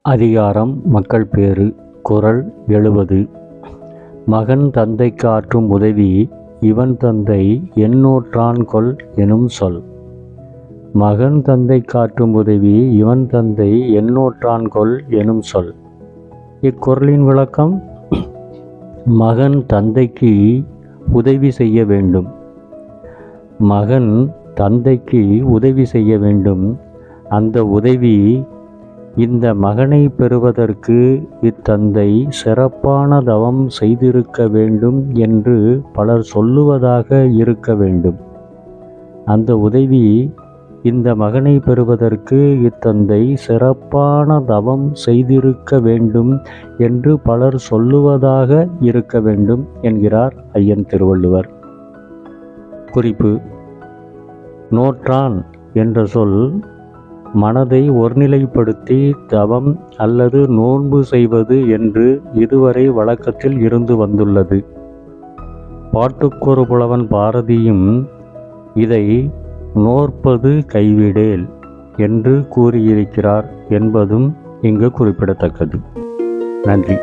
அதிகாரம் மக்கள் பேறு. குறள் 70. மகன் தந்தைக்கு ஆற்றும் உதவி இவன் தந்தை எண்ணூற்றான் கொல் எனும் சொல். மகன் தந்தைக்கு ஆற்றும் உதவி இவன் தந்தை எண்ணூற்றான் கொல் எனும் சொல். இக்குறளின் விளக்கம்: மகன் தந்தைக்கு உதவி செய்ய வேண்டும். மகன் தந்தைக்கு உதவி செய்ய வேண்டும். அந்த உதவி இந்த மகனை பெறுவதற்கு இத்தந்தை சிறப்பான தவம் செய்திருக்க வேண்டும் என்று பலர் சொல்லுவதாக இருக்க வேண்டும். அந்த உதவி இந்த மகனை பெறுவதற்கு இத்தந்தை சிறப்பான தவம் செய்திருக்க வேண்டும் என்று பலர் சொல்லுவதாக இருக்க வேண்டும் என்கிறார் ஐயன் திருவள்ளுவர். குறிப்பு: நோற்றான் என்ற சொல் மனதை ஒருநிலைப்படுத்தி தவம் அல்லது நோன்பு செய்வது என்று இதுவரை வழக்கத்தில் இருந்து வந்துள்ளது. பாட்டுக்கொரு புலவன் பாரதியும் இதை நோற்பது கைவிடேல் என்று கூறியிருக்கிறார் என்பதும் இங்கு குறிப்பிடத்தக்கது. நன்றி.